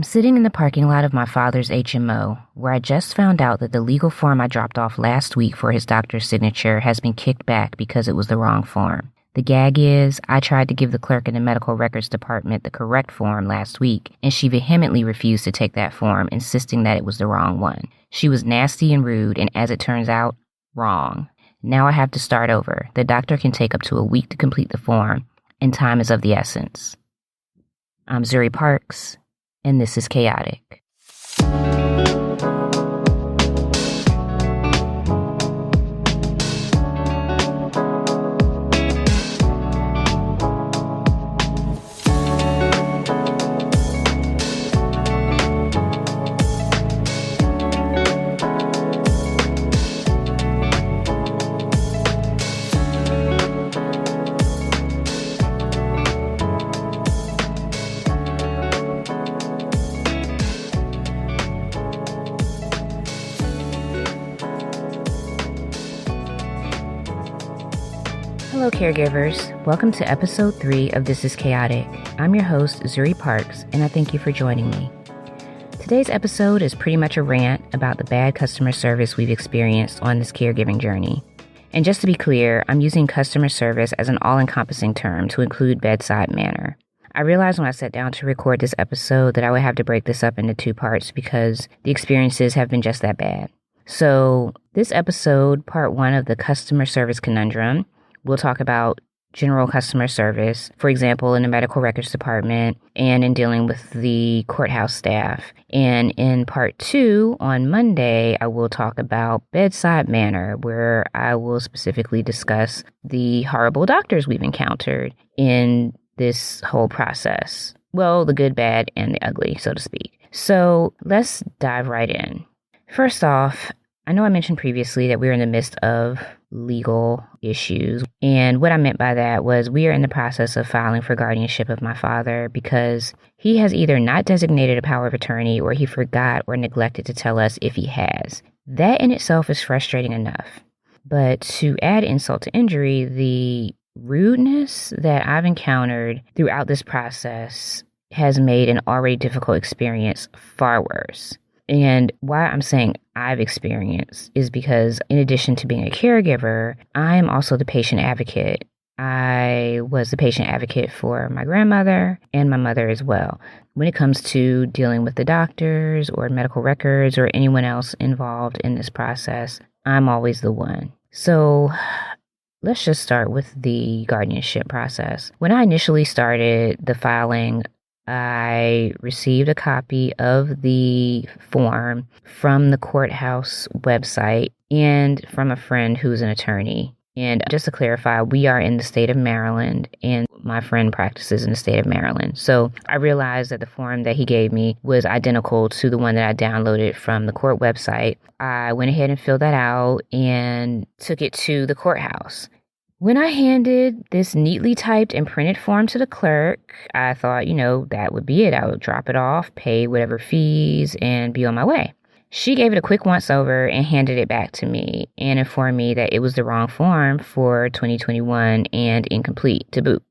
I'm sitting in the parking lot of my father's HMO, where I just found out that the legal form I dropped off last week for his doctor's signature has been kicked back because it was the wrong form. The gag is, I tried to give the clerk in the medical records department the correct form last week, and she vehemently refused to take that form, insisting that it was the wrong one. She was nasty and rude, and as it turns out, wrong. Now I have to start over. The doctor can take up to a week to complete the form, and time is of the essence. I'm Zuri Parks, and this is Chaotic. Hello, caregivers. Welcome to episode 3 of This is Chaotic. I'm your host, Zuri Parks, and I thank you for joining me. Today's episode is pretty much a rant about the bad customer service we've experienced on this caregiving journey. And just to be clear, I'm using customer service as an all-encompassing term to include bedside manner. I realized when I sat down to record this episode that I would have to break this up into 2 parts because the experiences have been just that bad. So this episode, part 1 of the customer service conundrum, we'll talk about general customer service, for example, in the medical records department and in dealing with the courthouse staff. And in part 2, on Monday, I will talk about bedside manner, where I will specifically discuss the horrible doctors we've encountered in this whole process. Well, the good, bad, and the ugly, so to speak. So let's dive right in. First off, I know I mentioned previously that we're in the midst of legal issues. And what I meant by that was we are in the process of filing for guardianship of my father because he has either not designated a power of attorney or he forgot or neglected to tell us if he has. That in itself is frustrating enough. But to add insult to injury, the rudeness that I've encountered throughout this process has made an already difficult experience far worse. And why I'm saying I've experienced is because in addition to being a caregiver, I'm also the patient advocate. I was the patient advocate for my grandmother and my mother as well. When it comes to dealing with the doctors or medical records or anyone else involved in this process, I'm always the one. So let's just start with the guardianship process. When I initially started the filing, I received a copy of the form from the courthouse website and from a friend who's an attorney. And just to clarify, we are in the state of Maryland and my friend practices in the state of Maryland. So I realized that the form that he gave me was identical to the one that I downloaded from the court website. I went ahead and filled that out and took it to the courthouse. When I handed this neatly typed and printed form to the clerk, I thought, that would be it. I would drop it off, pay whatever fees, and be on my way. She gave it a quick once-over and handed it back to me and informed me that it was the wrong form for 2021 and incomplete to boot.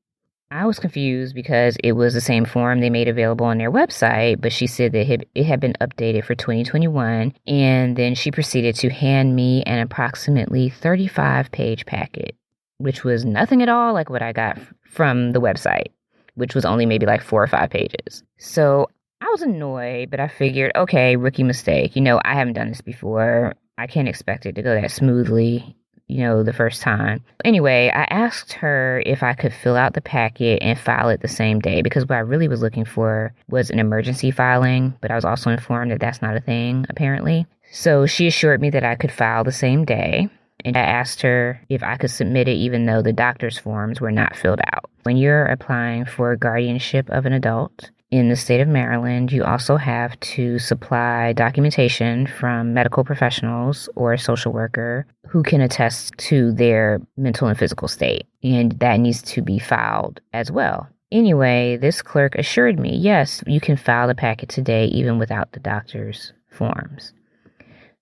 I was confused because it was the same form they made available on their website, but she said that it had been updated for 2021, and then she proceeded to hand me an approximately 35-page packet, which was nothing at all like what I got from the website, which was only maybe like 4 or 5 pages. So I was annoyed, but I figured, okay, rookie mistake. I haven't done this before. I can't expect it to go that smoothly, the first time. Anyway, I asked her if I could fill out the packet and file it the same day, because what I really was looking for was an emergency filing, but I was also informed that that's not a thing, apparently. So she assured me that I could file the same day. And I asked her if I could submit it even though the doctor's forms were not filled out. When you're applying for guardianship of an adult in the state of Maryland, you also have to supply documentation from medical professionals or a social worker who can attest to their mental and physical state. And that needs to be filed as well. Anyway, this clerk assured me, yes, you can file the packet today even without the doctor's forms.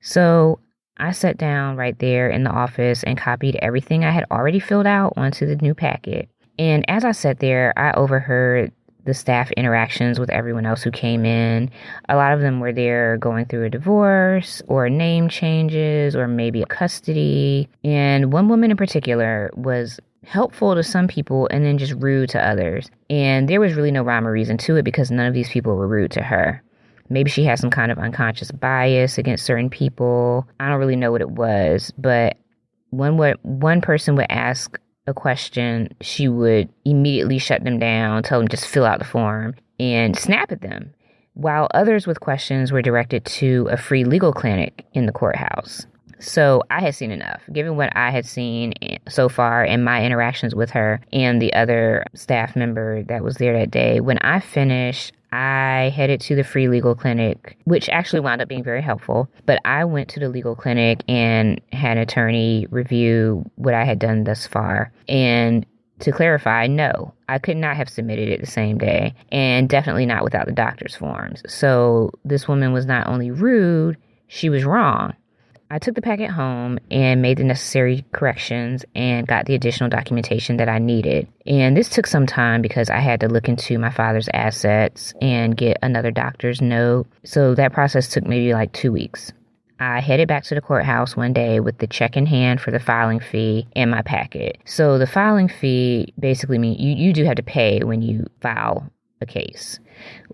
So I sat down right there in the office and copied everything I had already filled out onto the new packet. And as I sat there, I overheard the staff interactions with everyone else who came in. A lot of them were there going through a divorce or name changes or maybe a custody. And one woman in particular was helpful to some people and then just rude to others. And there was really no rhyme or reason to it because none of these people were rude to her. Maybe she had some kind of unconscious bias against certain people. I don't really know what it was, but when one person would ask a question, she would immediately shut them down, tell them just fill out the form, and snap at them, while others with questions were directed to a free legal clinic in the courthouse. So I had seen enough. Given what I had seen so far in my interactions with her and the other staff member that was there that day, when I finished, I headed to the free legal clinic, which actually wound up being very helpful. But I went to the legal clinic and had an attorney review what I had done thus far. And to clarify, no, I could not have submitted it the same day, and definitely not without the doctor's forms. So this woman was not only rude, she was wrong. I took the packet home and made the necessary corrections and got the additional documentation that I needed. And this took some time because I had to look into my father's assets and get another doctor's note. So that process took maybe like 2 weeks. I headed back to the courthouse one day with the check in hand for the filing fee and my packet. So the filing fee basically means you do have to pay when you file a case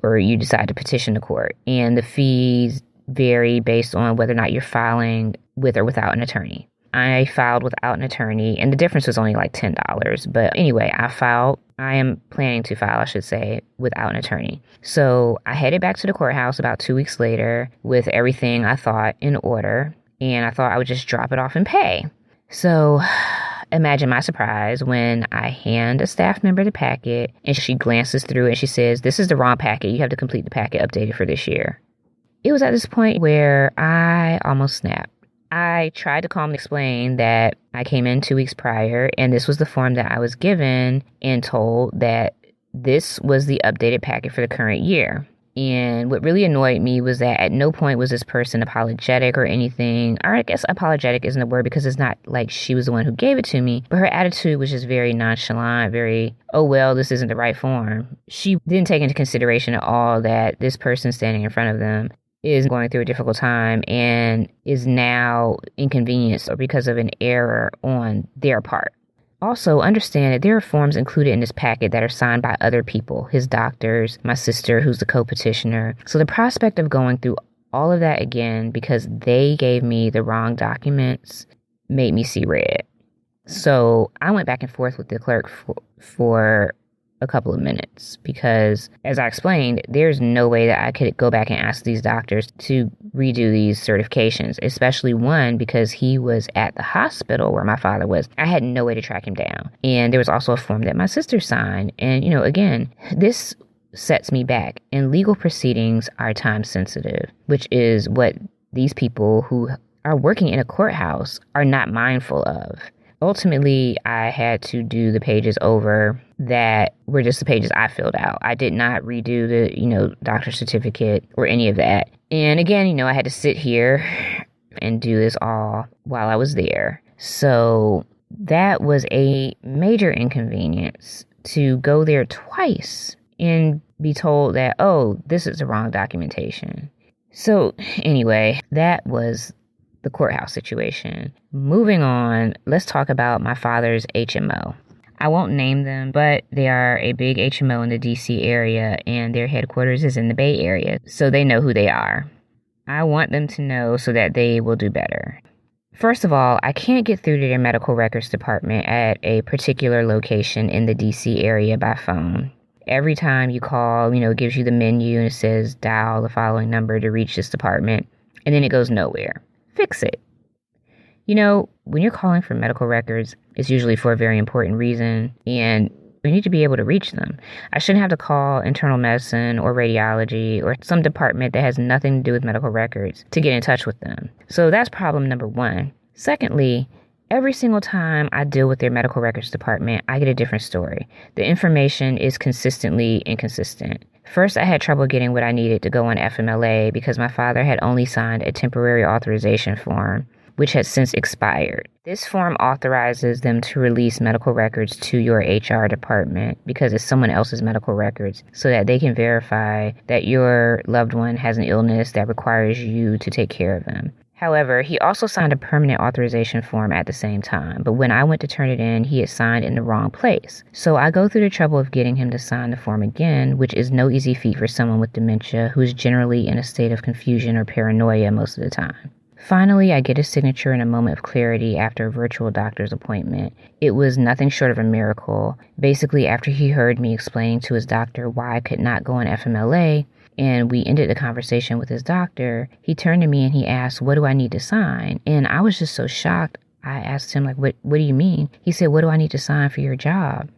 or you decide to petition the court. And the fees vary based on whether or not you're filing with or without an attorney. I filed without an attorney, and the difference was only like $10. But anyway, I am planning to file, I should say, without an attorney. So I headed back to the courthouse about 2 weeks later with everything I thought in order, and I thought I would just drop it off and pay. So imagine my surprise when I hand a staff member the packet, and she glances through it and she says, "This is the wrong packet. You have to complete the packet updated for this year." It was at this point where I almost snapped. I tried to calmly explain that I came in 2 weeks prior and this was the form that I was given and told that this was the updated packet for the current year. And what really annoyed me was that at no point was this person apologetic or anything. Or I guess apologetic isn't a word because it's not like she was the one who gave it to me. But her attitude was just very nonchalant, very, oh, well, this isn't the right form. She didn't take into consideration at all that this person standing in front of them is going through a difficult time and is now inconvenienced or because of an error on their part. Also, understand that there are forms included in this packet that are signed by other people, his doctors, my sister, who's the co-petitioner. So the prospect of going through all of that again because they gave me the wrong documents made me see red. So I went back and forth with the clerk for a couple of minutes because, as I explained, there's no way that I could go back and ask these doctors to redo these certifications, especially one because he was at the hospital where my father was. I had no way to track him down. And there was also a form that my sister signed. And, again, this sets me back. And legal proceedings are time sensitive, which is what these people who are working in a courthouse are not mindful of. Ultimately, I had to do the pages over that were just the pages I filled out. I did not redo the, doctor's certificate or any of that. And again, I had to sit here and do this all while I was there. So that was a major inconvenience to go there twice and be told that, oh, this is the wrong documentation. So anyway, that was the courthouse situation. Moving on, let's talk about my father's HMO. I won't name them, but they are a big HMO in the DC area and their headquarters is in the Bay Area, so they know who they are. I want them to know so that they will do better. First of all, I can't get through to their medical records department at a particular location in the DC area by phone. Every time you call, it gives you the menu and it says dial the following number to reach this department, and then it goes nowhere. Fix it. When you're calling for medical records, it's usually for a very important reason, and we need to be able to reach them. I shouldn't have to call internal medicine or radiology or some department that has nothing to do with medical records to get in touch with them. So that's problem number one. Secondly, every single time I deal with their medical records department, I get a different story. The information is consistently inconsistent. First, I had trouble getting what I needed to go on FMLA because my father had only signed a temporary authorization form. which had since expired. This form authorizes them to release medical records to your HR department because it's someone else's medical records so that they can verify that your loved one has an illness that requires you to take care of them. However, he also signed a permanent authorization form at the same time, but when I went to turn it in, he had signed in the wrong place. So I go through the trouble of getting him to sign the form again, which is no easy feat for someone with dementia who is generally in a state of confusion or paranoia most of the time. Finally, I get his signature in a moment of clarity after a virtual doctor's appointment. It was nothing short of a miracle. Basically, after he heard me explaining to his doctor why I could not go on FMLA, and we ended the conversation with his doctor, he turned to me and he asked, "What do I need to sign?" And I was just so shocked. I asked him, like, what do you mean? He said, "What do I need to sign for your job?"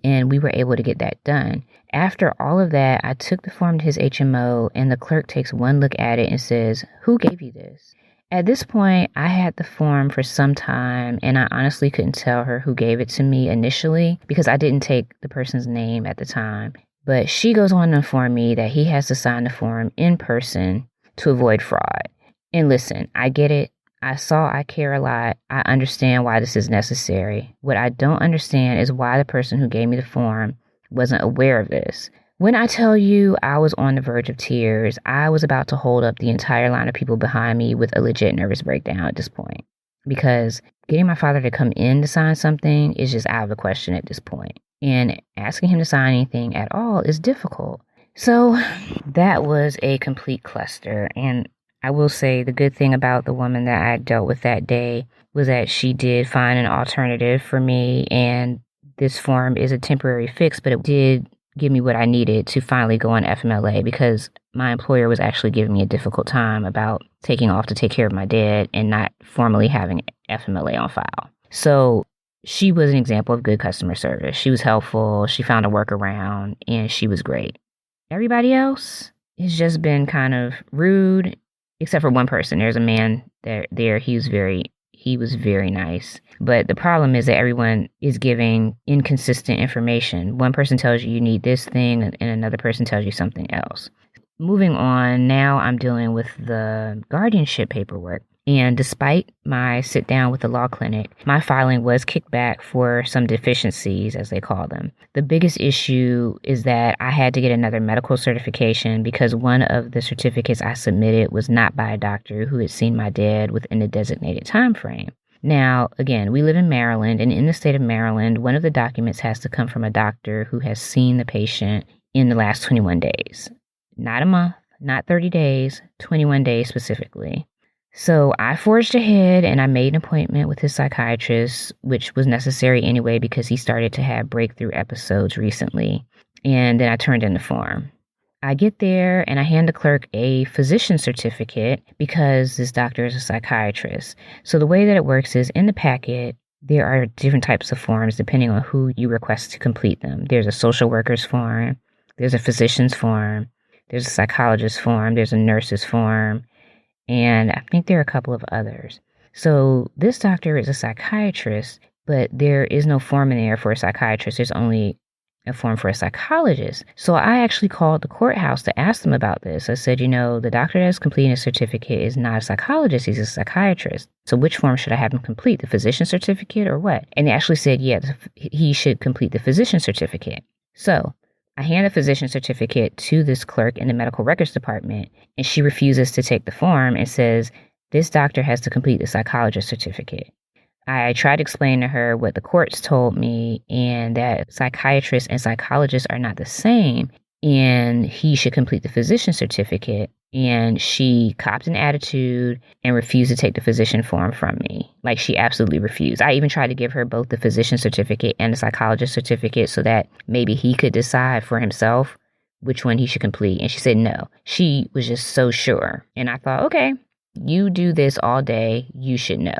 And we were able to get that done. After all of that, I took the form to his HMO, and the clerk takes one look at it and says, "Who gave you this?" At this point, I had the form for some time, and I honestly couldn't tell her who gave it to me initially because I didn't take the person's name at the time. But she goes on to inform me that he has to sign the form in person to avoid fraud. And listen, I get it. I care a lot. I understand why this is necessary. What I don't understand is why the person who gave me the form wasn't aware of this. When I tell you I was on the verge of tears, I was about to hold up the entire line of people behind me with a legit nervous breakdown at this point. Because getting my father to come in to sign something is just out of the question at this point. And asking him to sign anything at all is difficult. So that was a complete cluster. And I will say the good thing about the woman that I dealt with that day was that she did find an alternative for me. And this form is a temporary fix, but it did give me what I needed to finally go on FMLA because my employer was actually giving me a difficult time about taking off to take care of my dad and not formally having FMLA on file. So she was an example of good customer service. She was helpful. She found a workaround, and she was great. Everybody else has just been kind of rude, except for one person. There's a man there. He was very nice. But the problem is that everyone is giving inconsistent information. One person tells you need this thing, and another person tells you something else. Moving on, now I'm dealing with the guardianship paperwork. And despite my sit down with the law clinic, my filing was kicked back for some deficiencies, as they call them. The biggest issue is that I had to get another medical certification because one of the certificates I submitted was not by a doctor who had seen my dad within the designated time frame. Now, again, we live in Maryland, and in the state of Maryland, one of the documents has to come from a doctor who has seen the patient in the last 21 days. Not a month, not 30 days, 21 days specifically. So I forged ahead and I made an appointment with his psychiatrist, which was necessary anyway because he started to have breakthrough episodes recently. And then I turned in the form. I get there and I hand the clerk a physician certificate because this doctor is a psychiatrist. So the way that it works is in the packet, there are different types of forms depending on who you request to complete them. There's a social worker's form, there's a physician's form, there's a psychologist's form, there's a nurse's form, and I think there are a couple of others. So this doctor is a psychiatrist, but there is no form in there for a psychiatrist. There's only a form for a psychologist. So I actually called the courthouse to ask them about this. I said, the doctor that's completing a certificate is not a psychologist, he's a psychiatrist. So which form should I have him complete, the physician certificate or what? And they actually said, he should complete the physician certificate. So I hand the physician certificate to this clerk in the medical records department, and she refuses to take the form and says, this doctor has to complete the psychologist certificate. I tried to explain to her what the courts told me and that psychiatrists and psychologists are not the same, and he should complete the physician certificate. And she copped an attitude and refused to take the physician form from me. Like, she absolutely refused. I even tried to give her both the physician certificate and the psychologist certificate so that maybe he could decide for himself which one he should complete. And she said no. She was just so sure. And I thought, okay, you do this all day, you should know.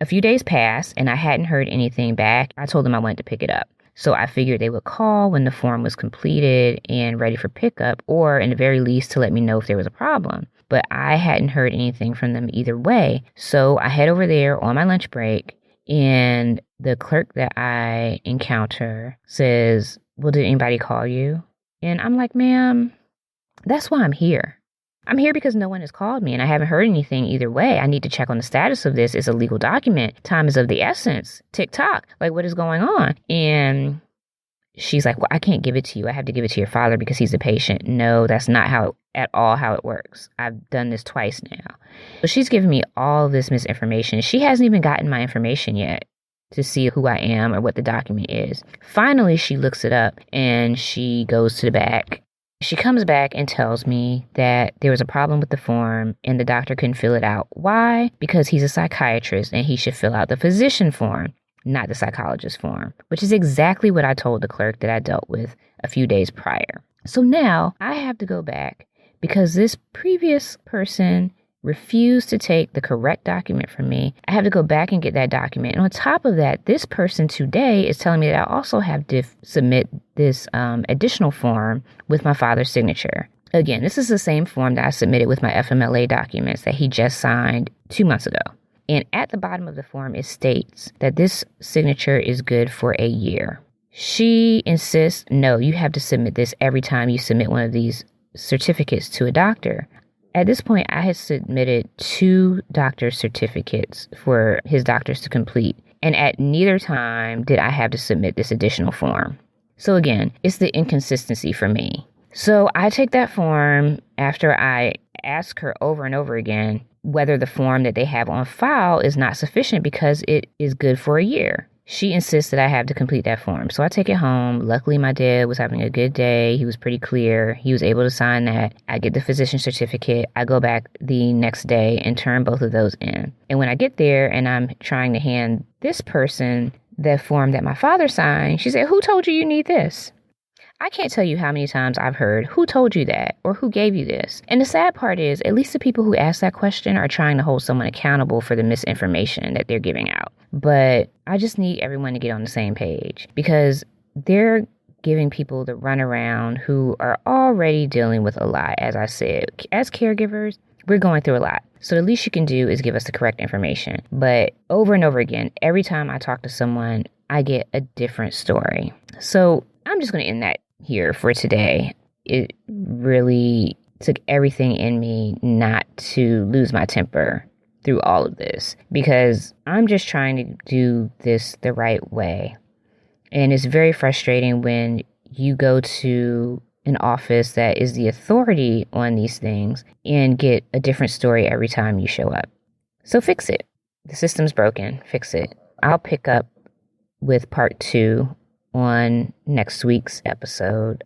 A few days passed and I hadn't heard anything back. I told them I wanted to pick it up. So I figured they would call when the form was completed and ready for pickup, or in the very least to let me know if there was a problem. But I hadn't heard anything from them either way. So I head over there on my lunch break, and the clerk that I encounter says, well, did anybody call you? And I'm like, ma'am, that's why I'm here. I'm here because no one has called me and I haven't heard anything either way. I need to check on the status of this. It's a legal document. Time is of the essence. Tick-tock. Like, what is going on? And she's like, well, I can't give it to you. I have to give it to your father because he's the patient. No, that's not at all how it works. I've done this twice now. So she's giving me all this misinformation. She hasn't even gotten my information yet to see who I am or what the document is. Finally, she looks it up and she goes to the back. She comes back and tells me that there was a problem with the form and the doctor couldn't fill it out. Why? Because he's a psychiatrist and he should fill out the physician form, not the psychologist form, which is exactly what I told the clerk that I dealt with a few days prior. So now I have to go back because this previous person refused to take the correct document from me. I have to go back and get that document. And on top of that, this person today is telling me that I also have to submit this additional form with my father's signature. Again, this is the same form that I submitted with my FMLA documents that he just signed 2 months ago. And at the bottom of the form, it states that this signature is good for a year. She insists, no, you have to submit this every time you submit one of these certificates to a doctor. At this point, I had submitted 2 doctor's certificates for his doctors to complete. And at neither time did I have to submit this additional form. So again, it's the inconsistency for me. So I take that form after I ask her over and over again whether the form that they have on file is not sufficient because it is good for a year. She insists that I have to complete that form. So I take it home. Luckily, my dad was having a good day. He was pretty clear. He was able to sign that. I get the physician certificate. I go back the next day and turn both of those in. And when I get there and I'm trying to hand this person the form that my father signed, she said, who told you need this? I can't tell you how many times I've heard, who told you that? Or who gave you this? And the sad part is, at least the people who ask that question are trying to hold someone accountable for the misinformation that they're giving out. But I just need everyone to get on the same page because they're giving people the runaround who are already dealing with a lot. As I said, as caregivers, we're going through a lot. So the least you can do is give us the correct information. But over and over again, every time I talk to someone, I get a different story. So I'm just going to end that here for today. It really took everything in me not to lose my temper through all of this because I'm just trying to do this the right way. And it's very frustrating when you go to an office that is the authority on these things and get a different story every time you show up. So fix it. The system's broken. Fix it. I'll pick up with part 2 on next week's episode.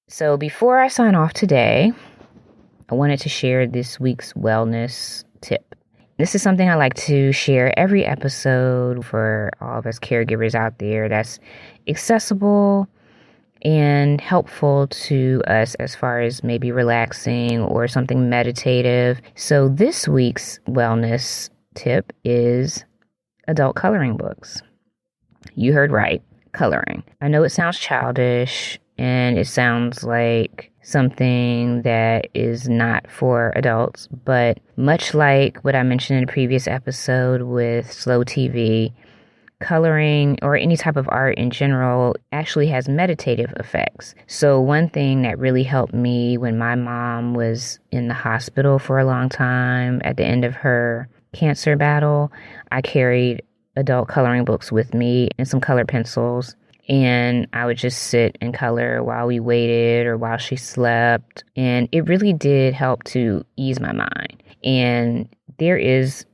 So before I sign off today, I wanted to share this week's wellness tip. This is something I like to share every episode for all of us caregivers out there that's accessible and helpful to us as far as maybe relaxing or something meditative. So this week's wellness tip is adult coloring books. You heard right. Coloring. I know it sounds childish and it sounds like something that is not for adults, but much like what I mentioned in a previous episode with slow TV, coloring or any type of art in general actually has meditative effects. So one thing that really helped me when my mom was in the hospital for a long time at the end of her cancer battle, I carried adult coloring books with me and some color pencils. And I would just sit and color while we waited or while she slept. And it really did help to ease my mind. And there is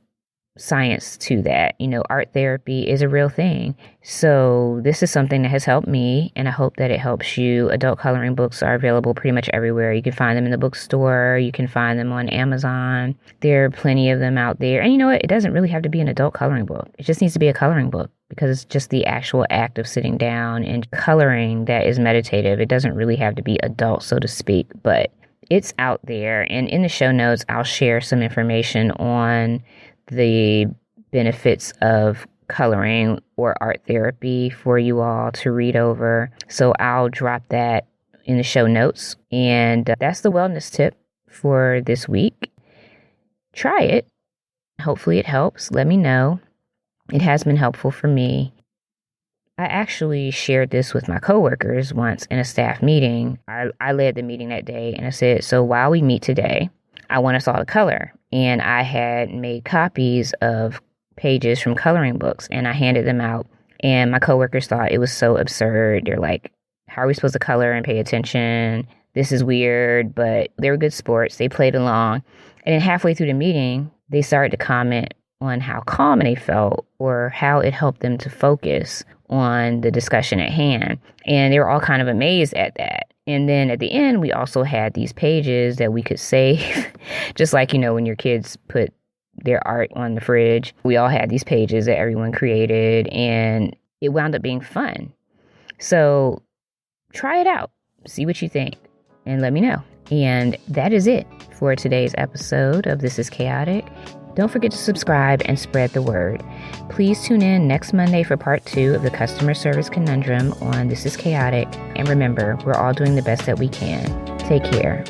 science to that. You know, art therapy is a real thing. So this is something that has helped me, and I hope that it helps you. Adult coloring books are available pretty much everywhere. You can find them in the bookstore. You can find them on Amazon. There are plenty of them out there. And you know what? It doesn't really have to be an adult coloring book. It just needs to be a coloring book because it's just the actual act of sitting down and coloring that is meditative. It doesn't really have to be adult, so to speak, but it's out there. And in the show notes, I'll share some information on the benefits of coloring or art therapy for you all to read over. So I'll drop that in the show notes. And that's the wellness tip for this week. Try it. Hopefully it helps. Let me know. It has been helpful for me. I actually shared this with my coworkers once in a staff meeting. I led the meeting that day and I said, so while we meet today, I want us all to color. And I had made copies of pages from coloring books, and I handed them out. And my coworkers thought it was so absurd. They're like, how are we supposed to color and pay attention? This is weird, but they were good sports. They played along. And then halfway through the meeting, they started to comment on how calm they felt or how it helped them to focus on the discussion at hand. And they were all kind of amazed at that. And then at the end, we also had these pages that we could save, just like, when your kids put their art on the fridge. We all had these pages that everyone created, and it wound up being fun. So try it out, see what you think, and let me know. And that is it for today's episode of This is Chaotic. Don't forget to subscribe and spread the word. Please tune in next Monday for part 2 of the customer service conundrum on This is Chaotic. And remember, we're all doing the best that we can. Take care.